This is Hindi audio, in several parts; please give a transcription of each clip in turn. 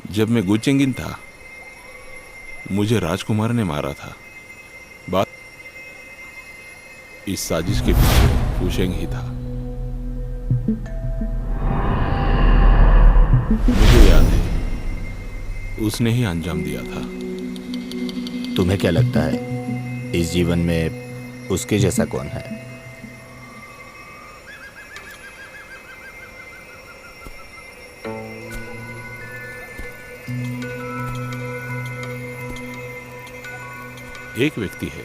जब मैं गुचेंगिन था, मुझे राजकुमार ने मारा था। बात इस साजिश के पीछे फुशेंग ही था। मुझे याद है, उसने ही अंजाम दिया था। तुम्हें क्या लगता है इस जीवन में उसके जैसा कौन है? एक व्यक्ति है।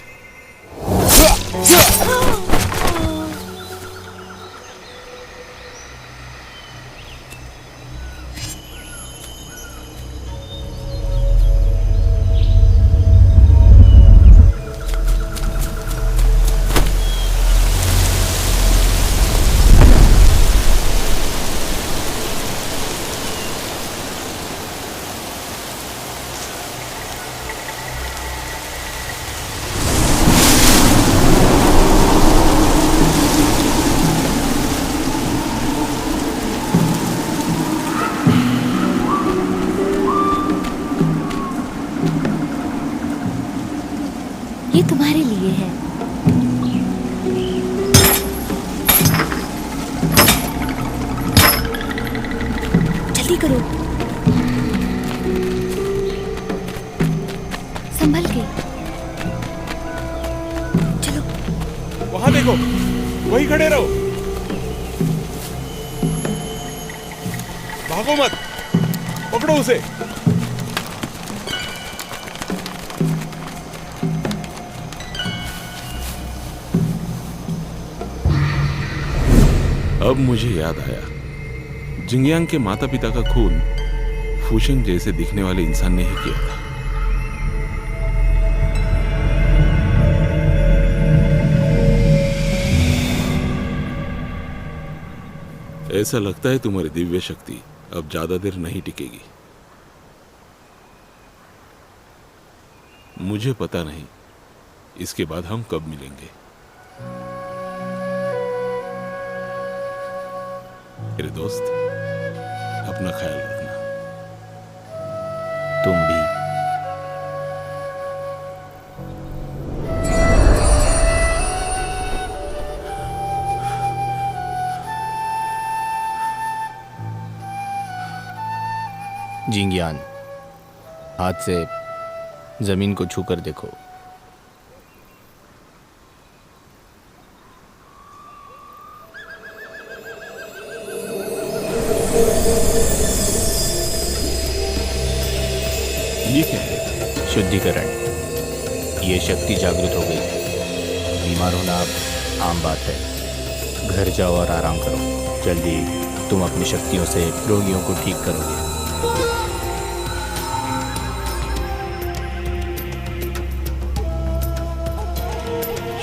ये तुम्हारे लिए है। जल्दी करो, संभल के। चलो। वहां देखो, वहीं खड़े रहो, भागो मत, पकड़ो उसे। अब मुझे याद आया, जिंगयांग के माता पिता का खून फुशेंग जैसे दिखने वाले इंसान ने ही किया था। ऐसा लगता है तुम्हारी दिव्य शक्ति अब ज्यादा देर नहीं टिकेगी। मुझे पता नहीं इसके बाद हम कब मिलेंगे। मेरे दोस्त, अपना ख्याल रखना। तुम भी। जिंगयान, हाथ से जमीन को छूकर देखो। ये क्या है? शुद्धिकरण। ये शक्ति जागृत हो गई। बीमार होना अब आम बात है। घर जाओ और आराम करो। जल्दी तुम अपनी शक्तियों से रोगियों को ठीक करोगे।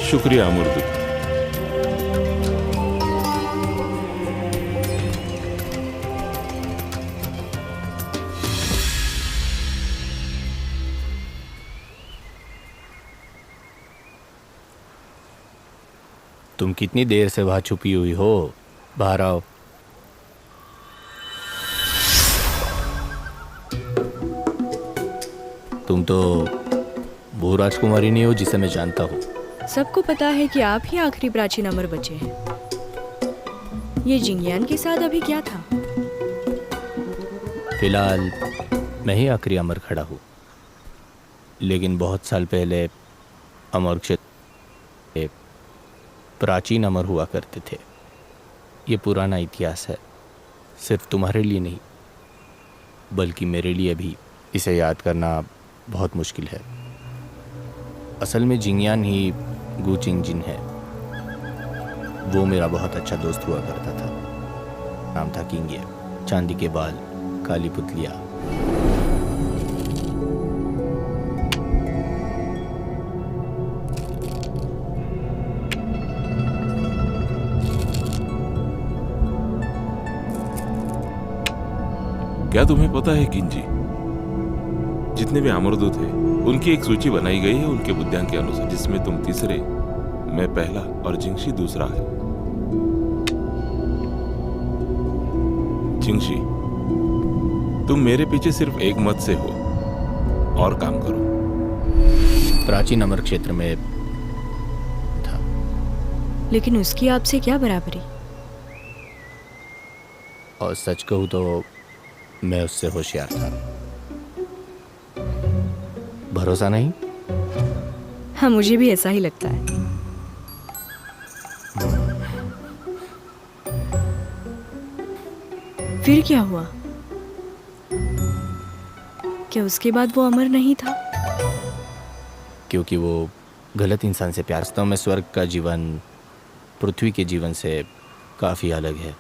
शुक्रिया अमरदूत। तुम कितनी देर से वहां छुपी हुई हो? बाहर आओ। तुम तो वो राजकुमारी नहीं हो जिसे मैं जानता हूँ। सबको पता है कि आप ही आखिरी प्राचीन अमर बचे हैं। ये जिंगयान के साथ अभी क्या था? फिलहाल मैं ही आखिरी अमर खड़ा हूँ, लेकिन बहुत साल पहले अमर क्षेत्र प्राचीन अमर हुआ करते थे। ये पुराना इतिहास है, सिर्फ तुम्हारे लिए नहीं बल्कि मेरे लिए भी इसे याद करना बहुत मुश्किल है। असल में जिंगयान ही गुचिंगजिन है। वो मेरा बहुत अच्छा दोस्त हुआ करता था। नाम था किंगे। चांदी के बाल, काली पुतलियाँ। क्या तुम्हें पता है किंजी, जितने भी अमरदूत हैं उनकी एक सूची बनाई गई है उनके बुद्धियांक के अनुसार, जिसमें तुम तीसरे, मैं पहला और जिंगशी दूसरा है। जिंगशी, तुम मेरे पीछे सिर्फ एक मत से हो, और काम करो। प्राचीन अमर क्षेत्र में था। लेकिन उसकी आपसे क्या बराबरी? और सच कहूँ तो मैं उससे होशियार था। भरोसा नहीं? हाँ, मुझे भी ऐसा ही लगता है। फिर क्या हुआ? क्या उसके बाद वो अमर नहीं था? क्योंकि वो गलत इंसान से प्यार। वास्तव में स्वर्ग का जीवन पृथ्वी के जीवन से काफ़ी अलग है।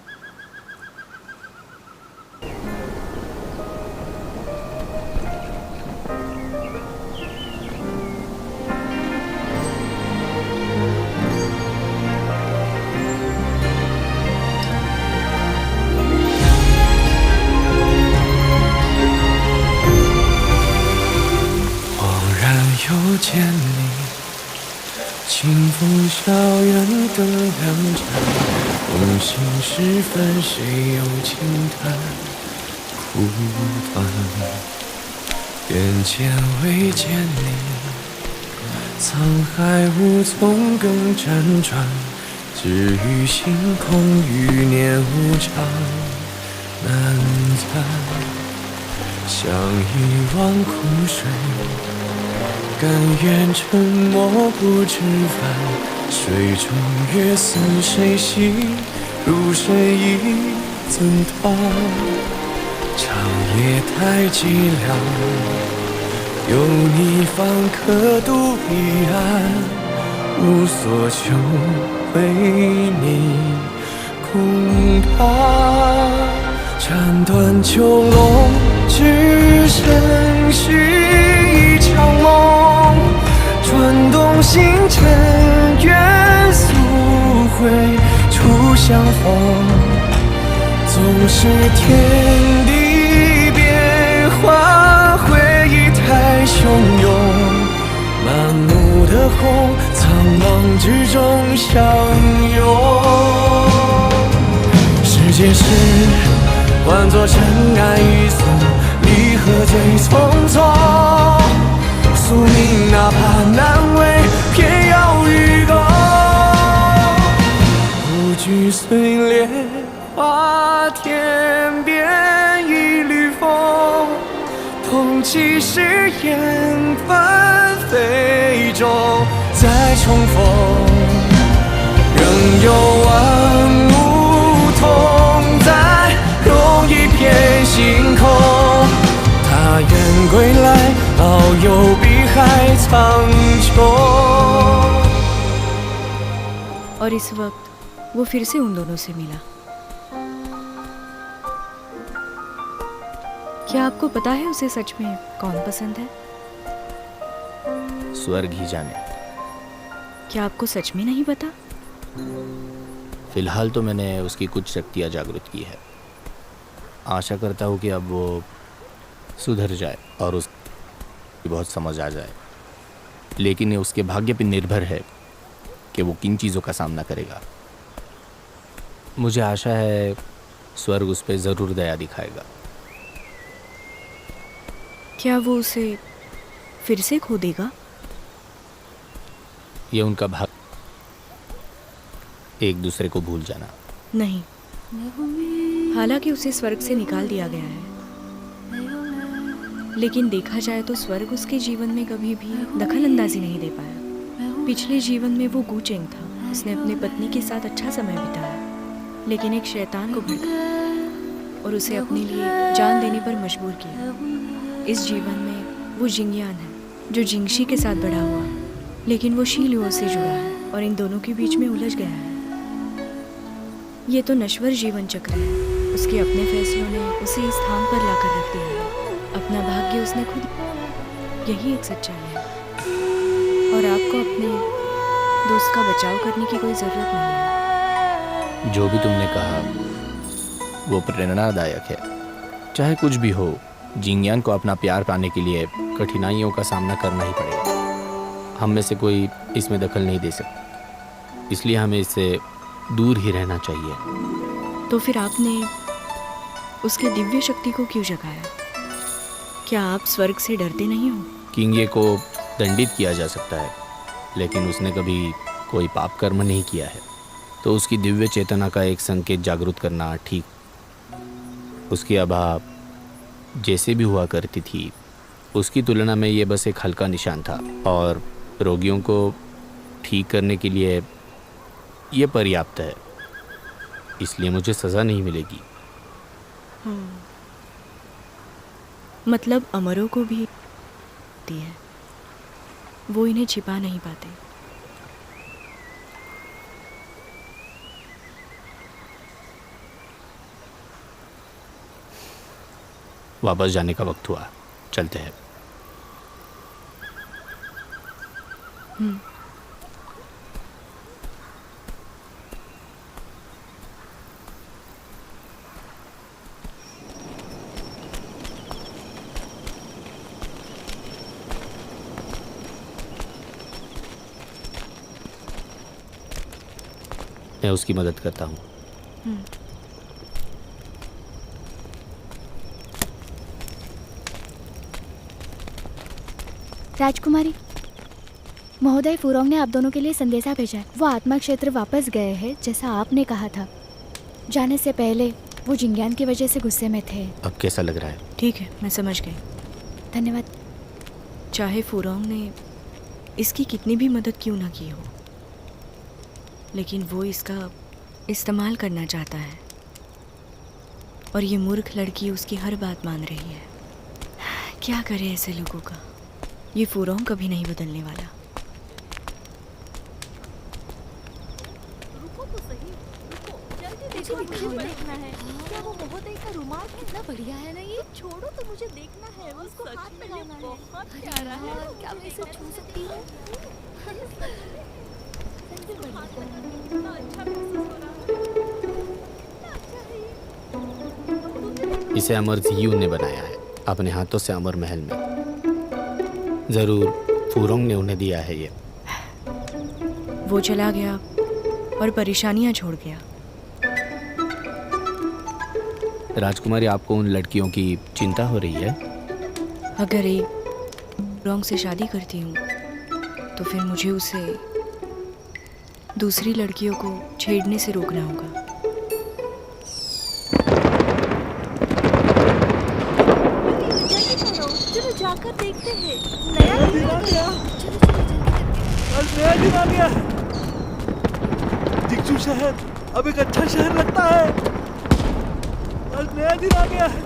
又见你，清风校园的两盏，梦醒时分，谁又轻叹苦短？眼前未见你，沧海无从更辗转，只余星空余年无常难暂，像一汪苦水。甘愿沉默不知返，水中月似谁兮，如谁忆怎断？长夜太寂寥，有你方可渡彼岸，无所求，为你空谈。斩断囚笼，只剩续一场梦，转动星辰，愿速会初相逢。总是天地变幻，回忆太汹涌，满目的红，苍茫之中相拥。世界是换作尘埃一粟，离合最匆匆。宿命哪怕难为，偏要与共。不惧碎裂，花天边一缕风。痛起誓言，纷飞中再重逢。仍有万物同在，容一片星空。他愿归来，遨游碧海苍穹。 और इस वक्त वो फिर से उन दोनों से मिला। क्या आपको पता है उसे सच में कौन पसंद है? स्वर्ग ही जाने। क्या आपको सच में नहीं पता? फिलहाल तो मैंने उसकी कुछ शक्तियाँ जागृत की है। आशा करता हूँ कि अब वो सुधर जाए और उसकी बहुत समझ आ जाए, लेकिन ये उसके भाग्य पर निर्भर है कि वो किन चीज़ों का सामना करेगा। मुझे आशा है स्वर्ग उस पर ज़रूर दया दिखाएगा। क्या वो उसे फिर से खो देगा? ये उनका भाग, एक दूसरे को भूल जाना। नहीं, हालांकि उसे स्वर्ग से निकाल दिया गया है, लेकिन देखा जाए तो स्वर्ग उसके जीवन में कभी भी दखल अंदाजी नहीं दे पाया। पिछले जीवन में वो गूचेंग था, उसने अपनी पत्नी के साथ अच्छा समय बिताया, लेकिन एक शैतान को भड़काया और उसे अपने लिए जान देने पर मजबूर किया। इस जीवन में वो जिंगयान है जो जिंगशी के साथ बड़ा हुआ, लेकिन वो शीलुओं से जुड़ा है और इन दोनों के बीच में उलझ गया है। ये तो नश्वर जीवन चक्र है। उसके अपने फैसलों ने उसे इस स्थान पर लाकर रख दिया है। अपना भाग्य उसने खुद, यही एक सच्चाई है। और आपको अपने दोस्त का बचाव करने की कोई ज़रूरत नहीं है। जो भी तुमने कहा वो प्रेरणादायक है। चाहे कुछ भी हो, जिंगयान को अपना प्यार पाने के लिए कठिनाइयों का सामना करना ही पड़ेगा। हम में से कोई इसमें दखल नहीं दे सकता, इसलिए हमें इससे दूर ही रहना चाहिए। तो फिर आपने उसके दिव्य शक्ति को क्यों जगाया? क्या आप स्वर्ग से डरते नहीं हो? किंगे को दंडित किया जा सकता है, लेकिन उसने कभी कोई पाप कर्म नहीं किया है, तो उसकी दिव्य चेतना का एक संकेत जागृत करना ठीक। उसकी आभा जैसे भी हुआ करती थी, उसकी तुलना में ये बस एक हल्का निशान था, और रोगियों को ठीक करने के लिए ये पर्याप्त है, इसलिए मुझे सज़ा नहीं मिलेगी। मतलब अमरों को भी होती है, वो इन्हें छिपा नहीं पाते। वापस जाने का वक्त हुआ, चलते हैं। मैं उसकी मदद करता हूँ। राजकुमारी, महोदय फुरोंग ने आप दोनों के लिए संदेशा भेजा है। वो आत्मा क्षेत्र वापस गए हैं, जैसा आपने कहा था। जाने से पहले वो जिंग्यान की वजह से गुस्से में थे। अब कैसा लग रहा है? ठीक है, मैं समझ गई। धन्यवाद। चाहे फुरोंग ने इसकी कितनी भी मदद क्यों ना की हो, लेकिन वो इसका इस्तेमाल करना चाहता है, और ये मूर्ख लड़की उसकी हर बात मान रही है। क्या करे ऐसे लोगों का? ये फुरोंग कभी नहीं बदलने वाला। देखना है क्या वो महोदय का रुमाल कितना बढ़िया है ना। ये छोड़ो तो मुझे देखना है, उसको हाथ में लेना है। बहुत प्यारा है। क्या मैं इसे छू सकती हूँ? इसे अमर ज़ियू ने बनाया है अपने हाथों से, अमर महल में। ज़रूर फुरोंग ने उन्हें दिया है ये। वो चला गया और परेशानियां छोड़ गया। राजकुमारी, आपको उन लड़कियों की चिंता हो रही है? अगर एक रॉन्ग से शादी करती हूँ तो फिर मुझे उसे दूसरी लड़कियों को छेड़ने से रोकना होगा। चलो जाकर देखते हैं। नया दिन आ गया। आज नया दिन आ गया। जिगजू शहर अब एक अच्छा शहर लगता है। आज नया दिन आ गया है।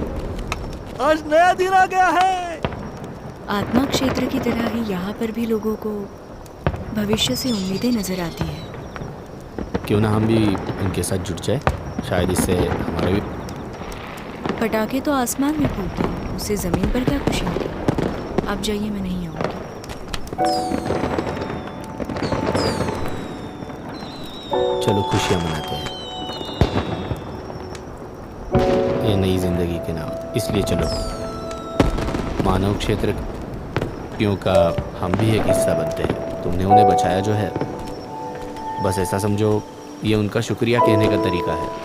आज नया दिन आ गया है। आत्मा क्षेत्र की तरह ही यहाँ पर भी लोगों को भविष्य से उम्मीदें नजर आती है। क्यों ना हम भी उनके साथ जुट जाए, शायद इससे हमारे भी। पटाखे तो आसमान में फूटते हैं, उससे ज़मीन पर क्या खुशी होगी? आप जाइए, मैं नहीं आऊँगी। चलो खुशियाँ मनाते हैं, ये नई जिंदगी के नाम। इसलिए चलो, मानव क्षेत्र क्यों का हम भी एक हिस्सा बनते हैं। तुमने उन्हें बचाया जो है, बस ऐसा समझो ये उनका शुक्रिया कहने का तरीका है।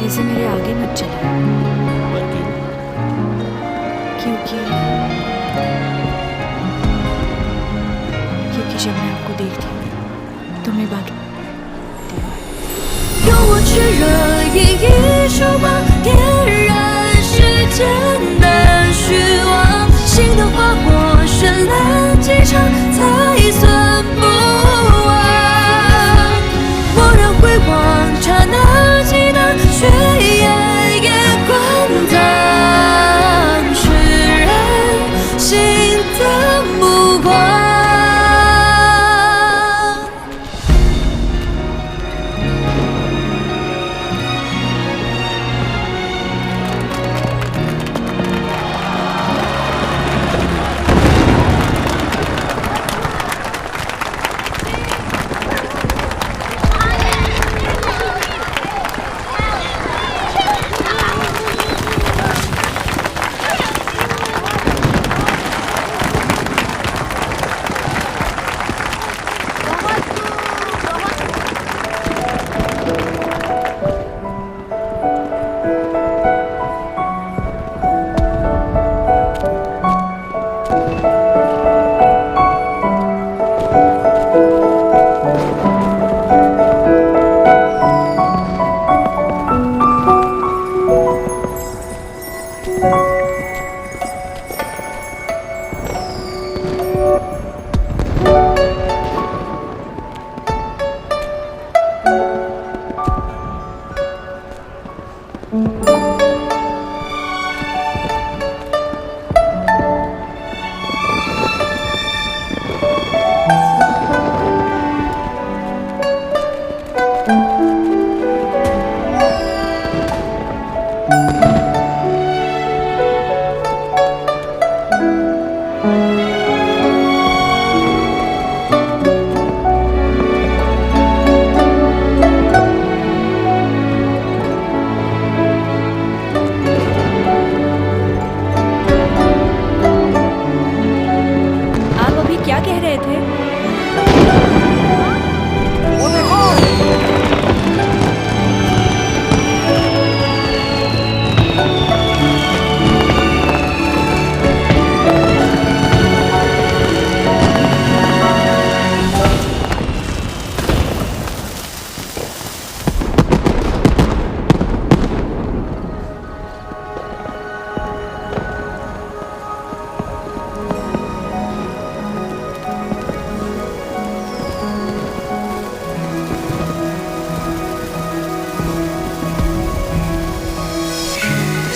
ऐसे मेरे आगे मत चलिए, पर क्यों? क्योंकि जब मैं आपको देखती हूँ तो मैं बाकी 用我炽热以一束光点燃世间的虚妄，心一场才算不完。蓦然回望，刹那记得，却夜夜观淡，释然心的目光。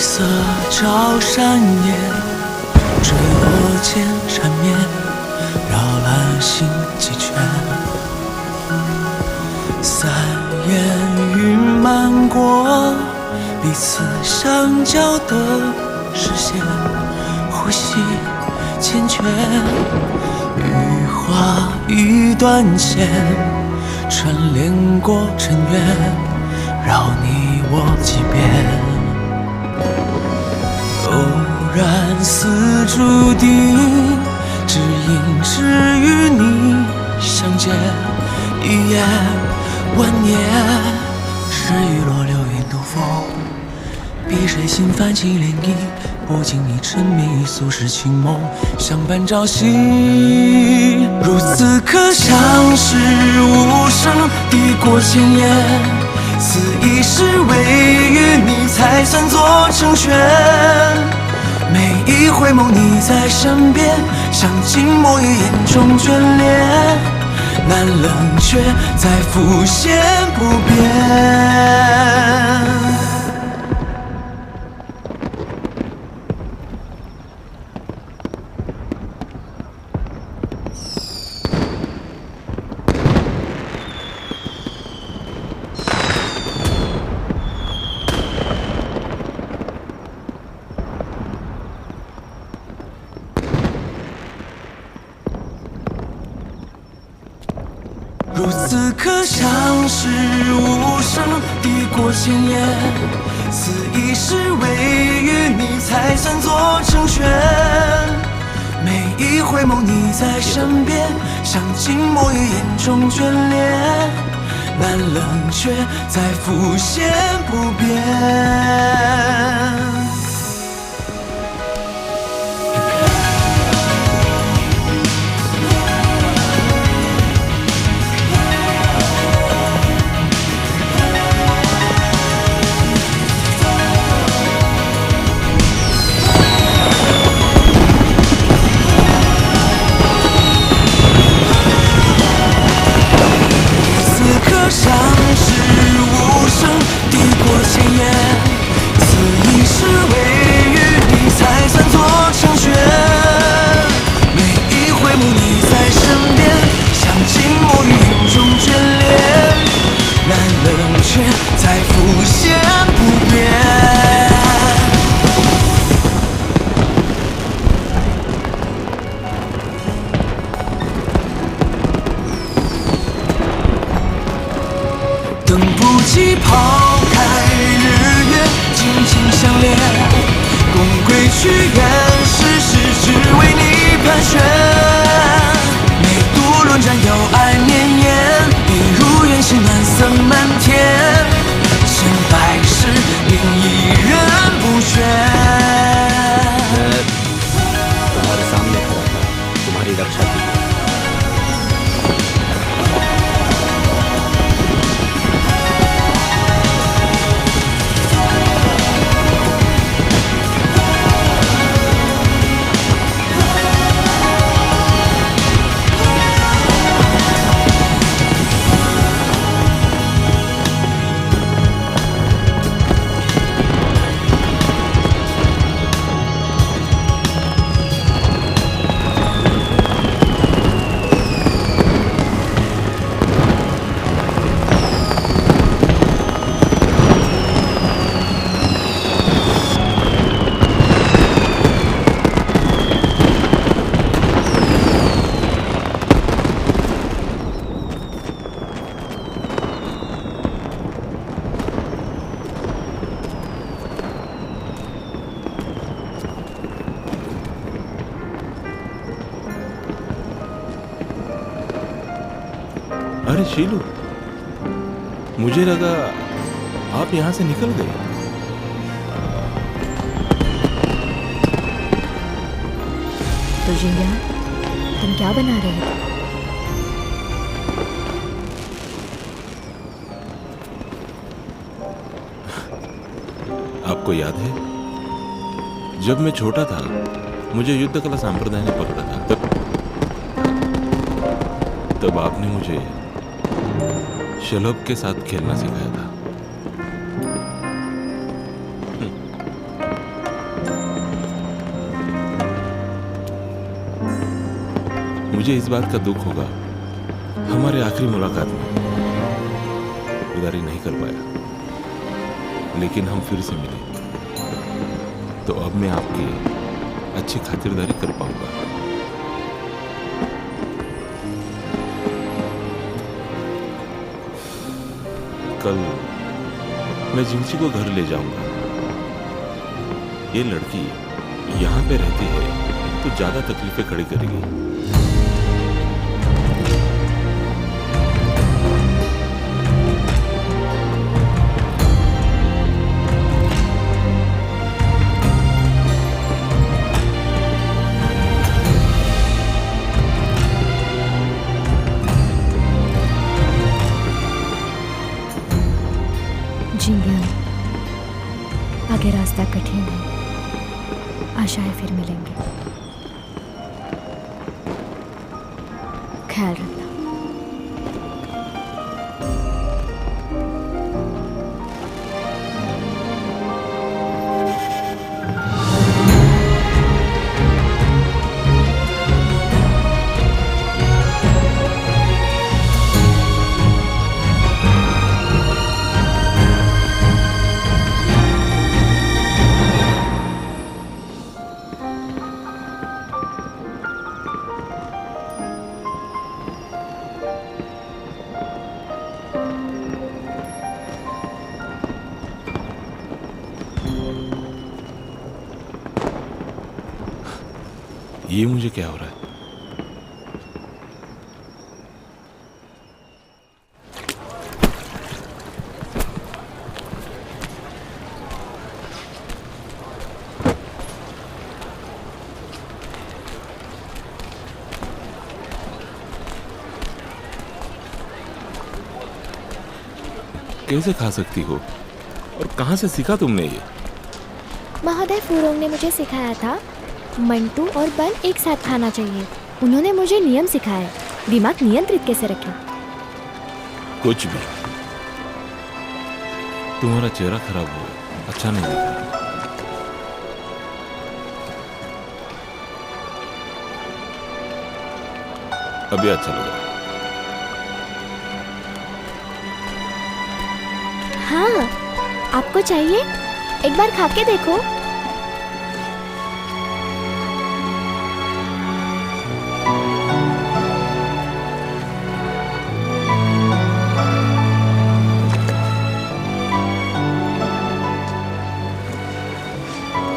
色照山岩，坠落间缠绵，绕了心几圈。三烟云漫过彼此相交的视线，呼吸缱绻，羽化一段线，串联过尘缘，绕你我几遍。偶然似注定，只因只与你相见，一夜万年，是雨落流云渡风，碧水心泛起涟漪，不经意沉迷于俗世情梦，相伴朝夕。如此刻相识无声，抵过千言，此一世唯与你才算作成全。每一回眸你在身边，像静默于眼中眷恋，难冷却再浮现不变。如此刻相识无声，抵过千言，此一世唯与你才算作成全。每一回眸你在身边，像静默于眼中眷恋，难冷却再浮现不变。不及抛开日月，紧紧相连。功归去，愿世事只为你盘旋。每度论战，有爱绵延，一如远行，暖色满天。千百世，另一人不选。तुम्हारे सामने खड़ा था, तुम्हारी रक्षा की। अरे शीलू, मुझे लगा आप यहाँ से निकल गए। तो जिंगान, तुम क्या बना रहे थे? आपको याद है जब मैं छोटा था मुझे युद्ध कला संप्रदाय ने पकड़ा था, तब आपने मुझे शलभ के साथ खेलना सिखाया था। मुझे इस बात का दुख होगा हमारे आखिरी मुलाकात में उदारी नहीं कर पाया, लेकिन हम फिर से मिले तो अब मैं आपकी अच्छी खातिरदारी कर पाऊंगा। कल मैं जिंची को घर ले जाऊंगा। ये लड़की यहाँ पे रहती है तो ज्यादा तकलीफें खड़ी करेगी। जिंगान, आगे रास्ता कठिन है, आशा है फिर मिलेंगे। ख्याल रखना। ये मुझे क्या हो रहा है? कैसे खा सकती हो और कहां से सीखा तुमने ये? महोदय फुरोंग ने मुझे सिखाया था मंटू और बन एक साथ खाना चाहिए। उन्होंने मुझे नियम सिखाए, दिमाग नियंत्रित कैसे रखें। कुछ भी। तुम्हारा चेहरा खराब हुआ, अच्छा नहीं दिख रहा। अभी अच्छा लग रहा है। हाँ, आपको चाहिए? एक बार खा के देखो।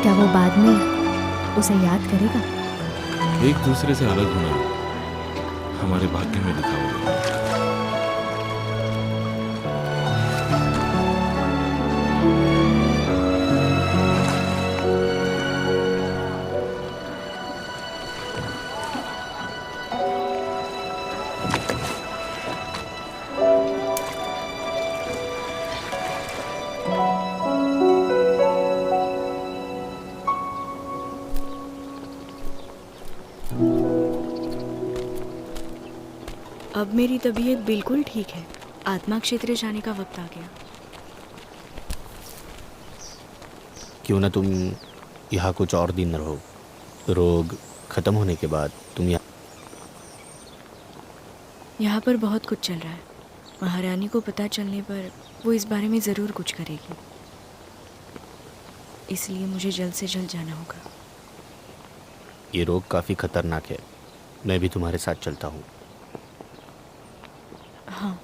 क्या वो बाद में उसे याद करेगा? एक दूसरे से अलग होना हमारे भाग्य में लिखा हुआ है। अब मेरी तबीयत बिल्कुल ठीक है। आत्मा क्षेत्र जाने का वक्त आ गया। क्यों ना तुम यहाँ कुछ और दिन रहो। रोग खत्म होने के बाद तुम यहाँ पर बहुत कुछ चल रहा है। महारानी को पता चलने पर वो इस बारे में ज़रूर कुछ करेगी, इसलिए मुझे जल्द से जल्द जाना होगा। ये रोग काफ़ी खतरनाक है। मैं भी तुम्हारे साथ चलता हूँ। हाँ।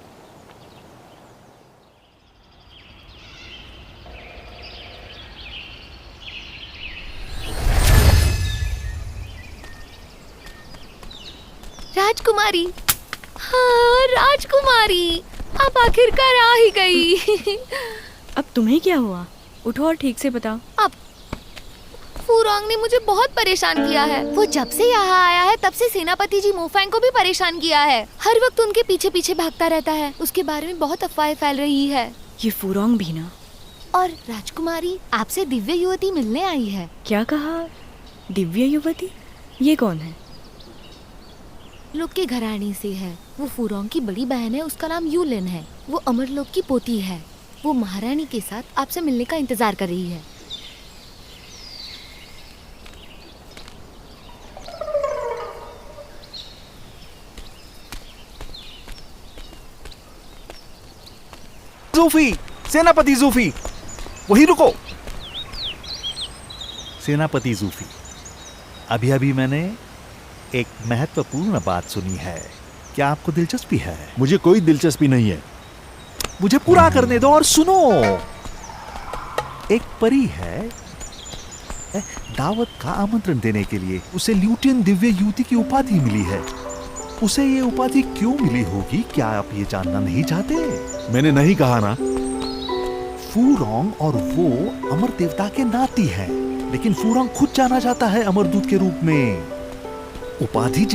राजकुमारी, हाँ राजकुमारी, आप आखिरकार आ ही गई। अब तुम्हें क्या हुआ? उठो और ठीक से बताओ। अब फूरोंग ने मुझे बहुत परेशान किया है। वो जब से यहाँ आया है तब से सेनापति जी मोफैंग को भी परेशान किया है। हर वक्त उनके पीछे पीछे भागता रहता है। उसके बारे में बहुत अफवाहें फैल रही है। ये फूरोंग भी ना। और राजकुमारी, आपसे दिव्य युवती मिलने आई है। क्या कहा? दिव्य युवती? ये कौन है? लोक की घरानी से है। वो फूरोंग की बड़ी बहन है। उसका नाम यूलिन है। वो अमरलोक की पोती है। वो महारानी के साथ आपसे मिलने का इंतजार कर रही है। ज़ूफी, सेनापति ज़ूफी, वहीं रुको। सेनापति ज़ूफी, अभी अभी मैंने एक महत्वपूर्ण बात सुनी है। क्या आपको दिलचस्पी है? मुझे कोई दिलचस्पी नहीं है। मुझे पूरा करने दो और सुनो। एक परी है, दावत का आमंत्रण देने के लिए उसे ल्यूटियन दिव्य युवती की उपाधि मिली है। उसे ये उपाधि क्यों मिली होगी, क्या आप ये जानना नहीं चाहते? मैंने नहीं कहा ना। फूरोंग और वो अमर देवता के नाती हैं, लेकिन फूरोंग खुद जाना जाता है अमरदूत के रूप में। उपाधि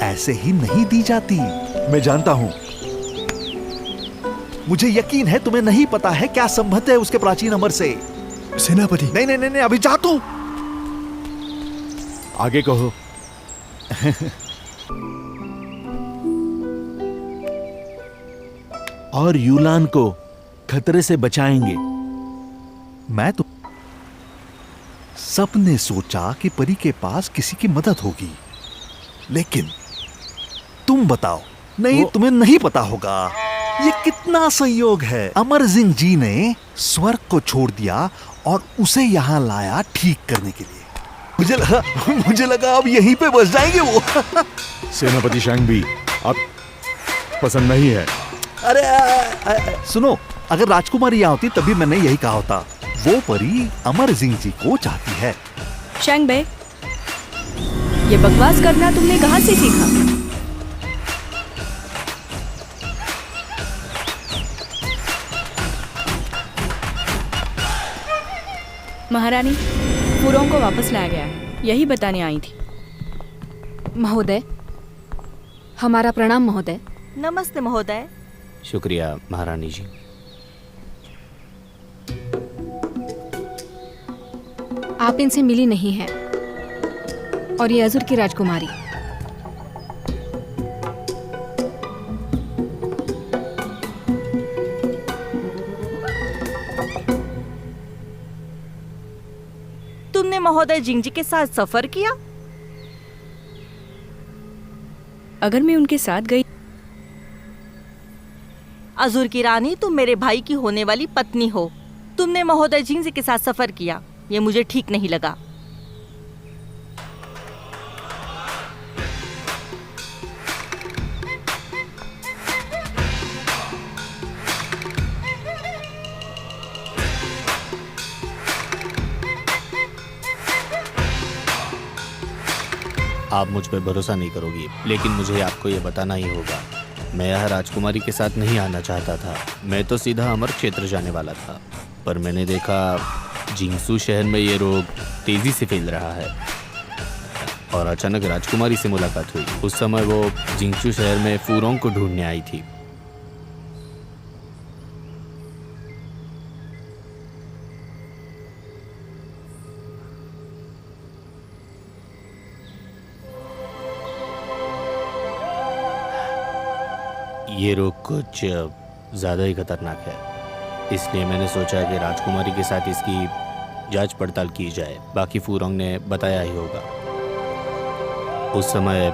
ऐसे ही नहीं दी जाती। मैं जानता हूं। मुझे यकीन है तुम्हें नहीं पता है क्या संबंध है उसके प्राचीन अमर से। सेनापति, नहीं नहीं नहीं, नहीं अभी जा तू। आगे कहो। और यूलान को खतरे से बचाएंगे। मैं तो सबने सोचा कि परी के पास किसी की मदद होगी, लेकिन तुम बताओ। नहीं, तुम्हें नहीं पता होगा। ये कितना संयोग है। अमर सिंह जी ने स्वर्ग को छोड़ दिया और उसे यहाँ लाया ठीक करने के लिए। मुझे लगा अब यहीं पे बस जाएंगे वो। सेनापति शैंगबी, अब पसंद नहीं है। अरे सुनो, अगर राजकुमारी यहाँ होती तभी मैंने यही कहा होता। वो परी अमर सिंह जी को चाहती है। शैंग बे, ये बकवास करना तुमने कहाँ से सीखा? महारानी, फूरोंग को वापस लाया गया है, यही बताने आई थी। महोदय, हमारा प्रणाम महोदय। नमस्ते महोदय। शुक्रिया महारानी जी। आप इनसे मिली नहीं हैं और ये अजुर की राजकुमारी। तुमने महोदय जिंगजी के साथ सफर किया? अगर मैं उनके साथ गई। अजुर की रानी, तुम मेरे भाई की होने वाली पत्नी हो। तुमने महोदय जिंगजी के साथ सफर किया, ये मुझे ठीक नहीं लगा। आप मुझ पर भरोसा नहीं करोगी, लेकिन मुझे आपको ये बताना ही होगा। मैं यहाँ राजकुमारी के साथ नहीं आना चाहता था। मैं तो सीधा अमर क्षेत्र जाने वाला था, पर मैंने देखा जिंगसू शहर में ये रोग तेज़ी से फैल रहा है और अचानक राजकुमारी से मुलाकात हुई। उस समय वो जिंगसू शहर में फूरोंग को ढूंढने आई थी। ये रोग कुछ ज़्यादा ही खतरनाक है, इसलिए मैंने सोचा कि राजकुमारी के साथ इसकी जांच पड़ताल की जाए। बाकी फूरोंग ने बताया ही होगा। उस समय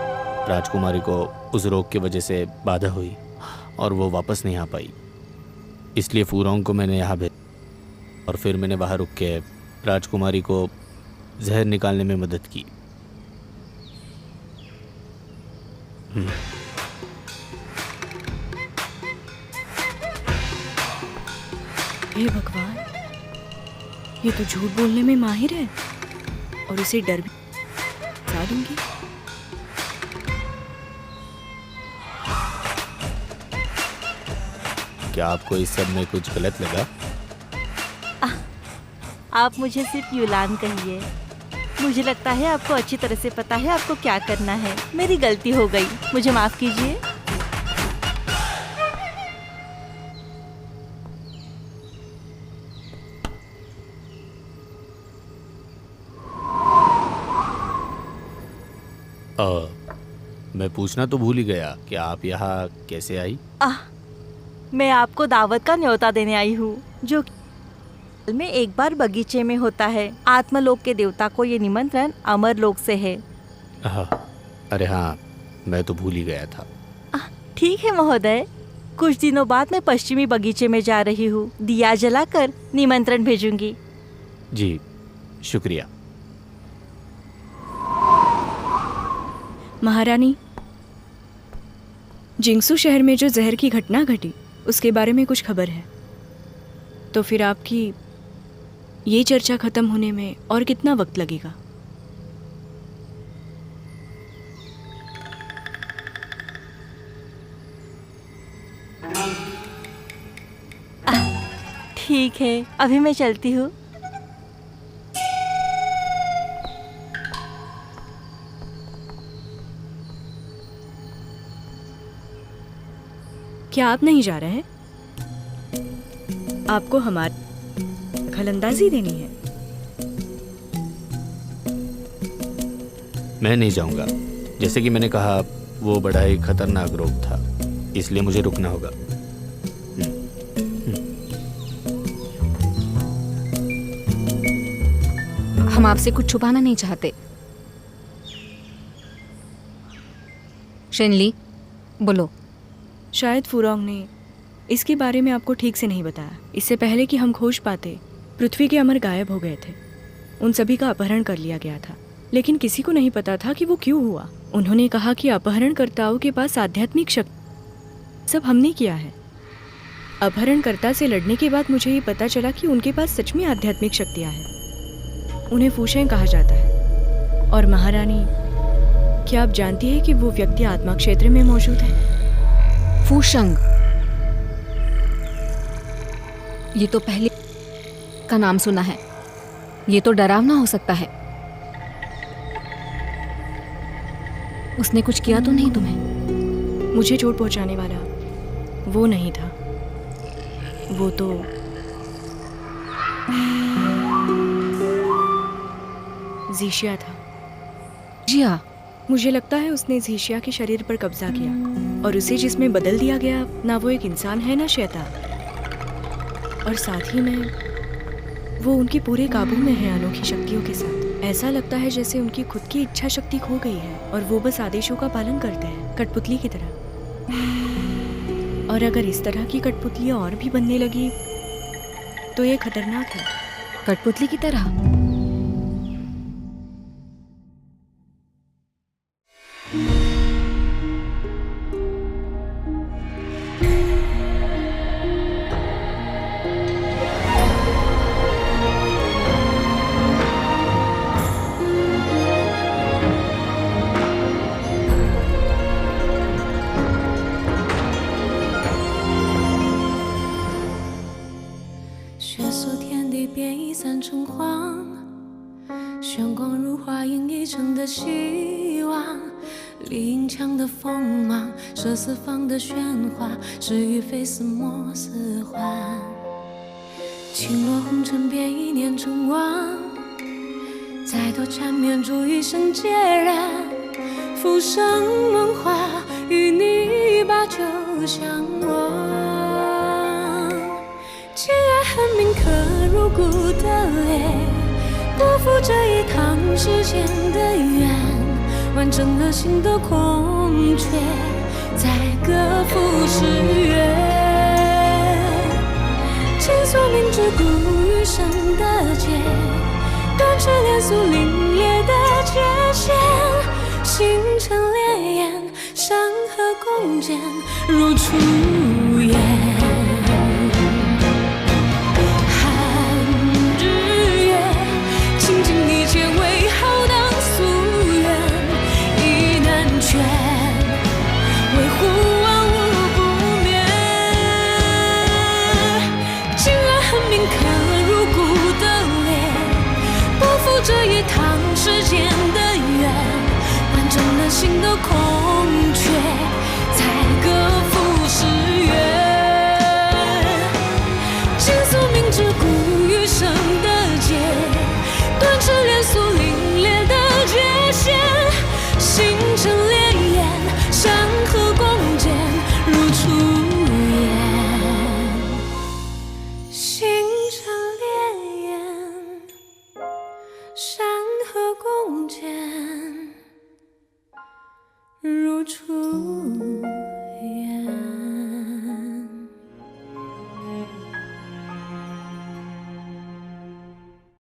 राजकुमारी को उस रोग की वजह से बाधा हुई और वो वापस नहीं आ पाई, इसलिए फूरोंग को मैंने यहाँ भेजा और फिर मैंने वहाँ रुक के राजकुमारी को जहर निकालने में मदद की। हे भगवान, ये तो झूठ बोलने में माहिर है और उसे डर भी बता दूंगी। क्या आपको इस सब में कुछ गलत लगा? आप मुझे सिर्फ युलान कहिए। मुझे लगता है आपको अच्छी तरह से पता है आपको क्या करना है। मेरी गलती हो गई, मुझे माफ कीजिए। मैं पूछना तो भूल ही गया कि आप यहाँ कैसे आई? मैं आपको दावत का न्योता देने आई हूँ, जो में एक बार बगीचे में होता है। आत्मलोक के देवता को ये निमंत्रण अमर लोक से है। अरे हाँ, मैं तो भूल ही गया था। ठीक है महोदय, कुछ दिनों बाद मैं पश्चिमी बगीचे में जा रही हूँ। दिया जलाकर निमंत्रण भेजूंगी। जी शुक्रिया। महारानी, जिंगसू शहर में जो जहर की घटना घटी उसके बारे में कुछ खबर है? तो फिर आपकी ये चर्चा खत्म होने में और कितना वक्त लगेगा? ठीक है, अभी मैं चलती हूँ। क्या आप नहीं जा रहे हैं? आपको हमारी दखलंदाजी देनी है। मैं नहीं जाऊंगा। जैसे कि मैंने कहा, वो बड़ा ही खतरनाक रोग था, इसलिए मुझे रुकना होगा। हम आपसे कुछ छुपाना नहीं चाहते। शेनली, बोलो। शायद फूरोंग ने इसके बारे में आपको ठीक से नहीं बताया। इससे पहले कि हम खोज पाते, पृथ्वी के अमर गायब हो गए थे। उन सभी का अपहरण कर लिया गया था, लेकिन किसी को नहीं पता था कि वो क्यों हुआ। उन्होंने कहा कि अपहरणकर्ताओं के पास आध्यात्मिक शक्ति सब हमने किया है। अपहरणकर्ता से लड़ने के बाद मुझे ये पता चला कि उनके पास सच में आध्यात्मिक शक्तियाँ हैं। उन्हें फूशें कहा जाता है। और महारानी, क्या आप जानती है कि वो व्यक्ति आत्मा क्षेत्र में मौजूद है? फूशंग, ये तो पहले का नाम सुना है। ये तो डरावना हो सकता है। उसने कुछ किया तो नहीं तुम्हें? मुझे चोट पहुंचाने वाला वो नहीं था। वो तो ज़ीशिया था। जिया, मुझे लगता है उसने ज़ीशिया के शरीर पर कब्जा किया और उसे जिसमें बदल दिया गया, ना वो एक इंसान है ना शैतान। और साथ ही में वो उनके पूरे काबू में है अनोखी शक्तियों के साथ। ऐसा लगता है जैसे उनकी खुद की इच्छा शक्ति खो गई है और वो बस आदेशों का पालन करते हैं, कठपुतली की तरह। और अगर इस तरह की कठपुतलियाँ और भी बनने लगी तो ये खतरनाक है। कठपुतली की तरह? 一变一散成黄，炫光如花映一城的希望。丽影墙的锋芒，射四方的喧哗，是与非似墨似幻。轻落红尘变一念成王，再多缠绵筑一生孑然。浮生梦话，与你把酒相忘。既然恨铭刻入骨的泪，不负这一趟时间的缘，完整了心的空缺，再各赴诗约。倾诉明知故余生的劫，断翅连素凛冽的界限。星辰烈焰，山河共剪，如初颜。寒日月，倾尽一切为浩荡夙愿，意难全，维护万物不灭。竟然恨铭刻入骨的裂，不负这一趟时间的缘，完整了心的空